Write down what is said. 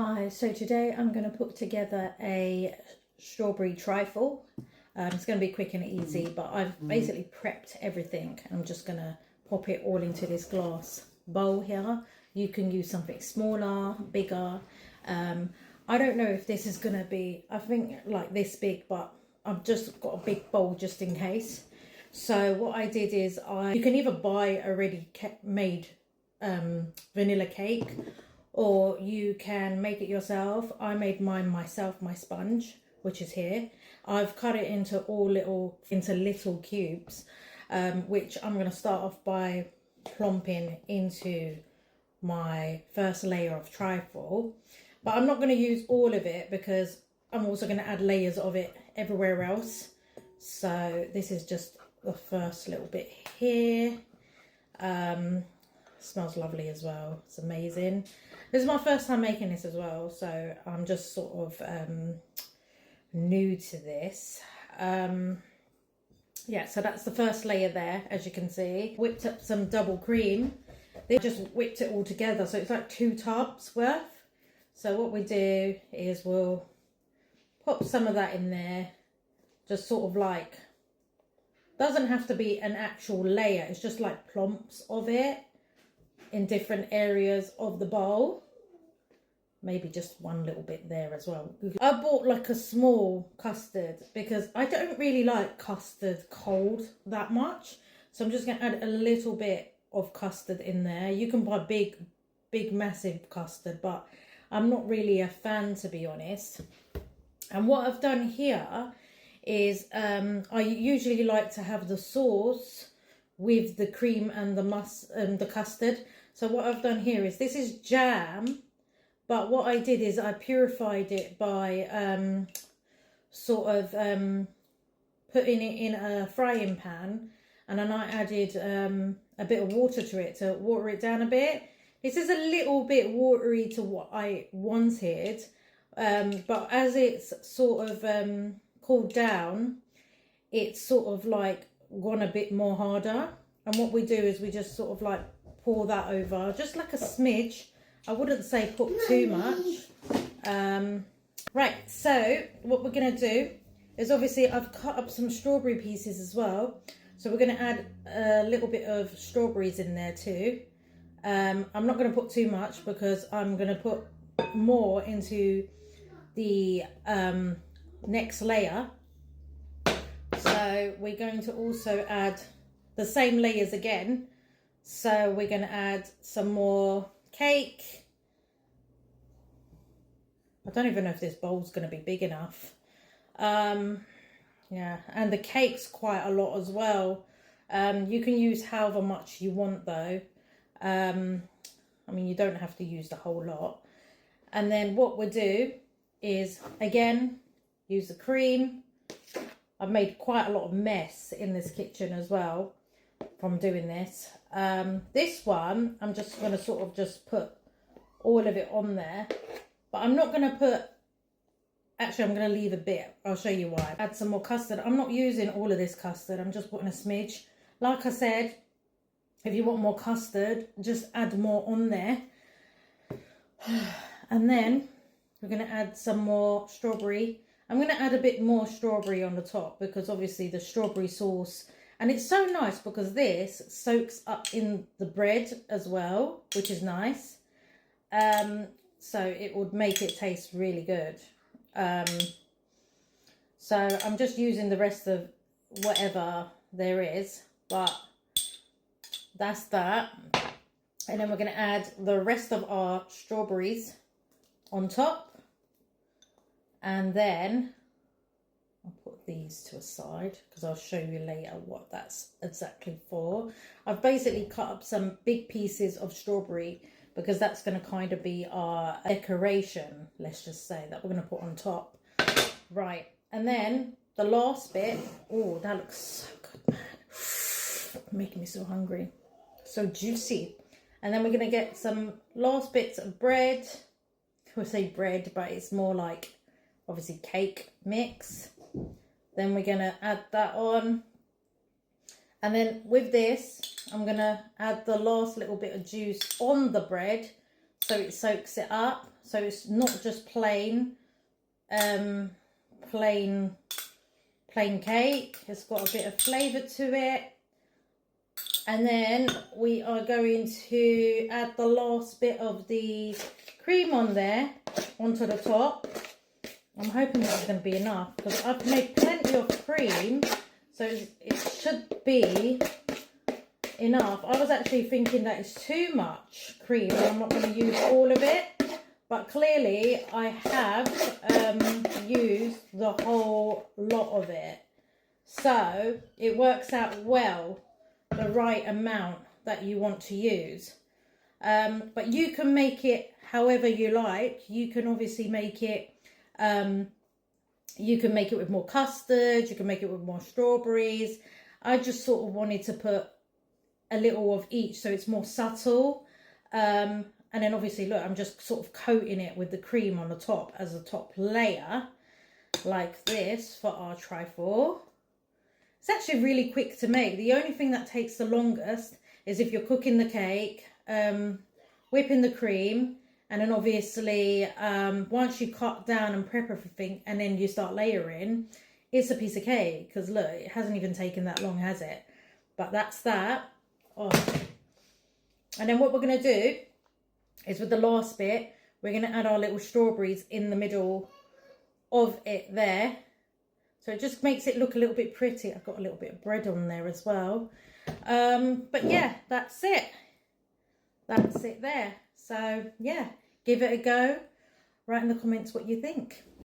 Hi, so today I'm going to put together a strawberry trifle. It's going to be quick and easy, but I've basically prepped everything. I'm just going to pop it all into this glass bowl here. You can use something smaller, bigger. I don't know if this is going to be, I think like this big, but I've just got a big bowl just in case. So what I did is you can either buy already made vanilla cake, or you can make it yourself. I made mine myself, my sponge, which is here. I've cut it into little cubes, which I'm going to start off by plumping into my first layer of trifle. But I'm not going to use all of it because I'm also going to add layers of it everywhere else. So this is just the first little bit here. Smells lovely as well. It's amazing. This is my first time making this as well, so I'm just sort of new to this. Yeah, so that's the first layer there, as you can see. Whipped up some double cream. They just whipped it all together, so it's like 2 tubs worth. So what we do is we'll pop some of that in there, just sort of like, doesn't have to be an actual layer, it's just like plumps of it in different areas of the bowl. Maybe just one little bit there as well. I bought like a small custard because I don't really like custard cold that much, so I'm just going to add a little bit of custard in there. You can buy big massive custard, but I'm not really a fan, to be honest. And what I've done here is I usually like to have the sauce with the cream and the custard. So what I've done here is, this is jam, but what I did is I purified it by putting it in a frying pan, and then I added a bit of water to it to water it down a bit. This is a little bit watery to what I wanted, but as it's sort of cooled down, it's sort of like gone a bit more harder. And what we do is we just sort of like pour that over, just like a smidge. I wouldn't say put too much. Right, so what we're going to do is, obviously I've cut up some strawberry pieces as well, so we're going to add a little bit of strawberries in there too. I'm not going to put too much because I'm going to put more into the next layer. So we're going to also add the same layers again. So we're going to add some more cake. I don't even know if this bowl's going to be big enough. Yeah, and the cake's quite a lot as well. You can use however much you want though. I mean, you don't have to use the whole lot. And then what we'll do is, again, use the cream. I've made quite a lot of mess in this kitchen as well from doing this. This one, I'm just going to sort of just put all of it on there. But I'm not going to put, actually I'm going to leave a bit. I'll show you why. Add some more custard. I'm not using all of this custard. I'm just putting a smidge. Like I said, if you want more custard, just add more on there. And then we're going to add some more strawberry. I'm going to add a bit more strawberry on the top because obviously the strawberry sauce, and it's so nice because this soaks up in the bread as well, which is nice. So it would make it taste really good. So I'm just using the rest of whatever there is, but that's that. And then we're going to add the rest of our strawberries on top. And then I'll put these to a side because I'll show you later what that's exactly for. I've basically cut up some big pieces of strawberry because that's going to kind of be our decoration, let's just say, that we're going to put on top. Right, and then the last bit, oh, that looks so good, man. Making me so hungry. So juicy. And then we're going to get some last bits of bread. I say bread, but it's more like obviously cake mix. Then we're going to add that on. And then with this, I'm going to add the last little bit of juice on the bread so it soaks it up. so it's not just plain plain cake. It's got a bit of flavour to it. And then we are going to add the last bit of the cream on there, onto the top. I'm hoping this is going to be enough because I've made plenty of cream, so it should be enough. I was actually thinking that it's too much cream and I'm not going to use all of it, but clearly I have used the whole lot of it. So it works out well, the right amount that you want to use. But you can make it however you like. You can obviously make it, you can make it with more custard, you can make it with more strawberries. I just sort of wanted to put a little of each so it's more subtle. And then obviously, look, I'm just sort of coating it with the cream on the top as a top layer, like this for our trifle. It's actually really quick to make. The only thing that takes the longest is if you're cooking the cake, whipping the cream, and then obviously once you cut down and prep everything and then you start layering, it's a piece of cake. Because look, it hasn't even taken that long, has it? But that's that. Oh. And then what we're going to do is, with the last bit, we're going to add our little strawberries in the middle of it there. So it just makes it look a little bit pretty. I've got a little bit of bread on there as well. But yeah, that's it. That's it there. So yeah, give it a go. Write in the comments what you think.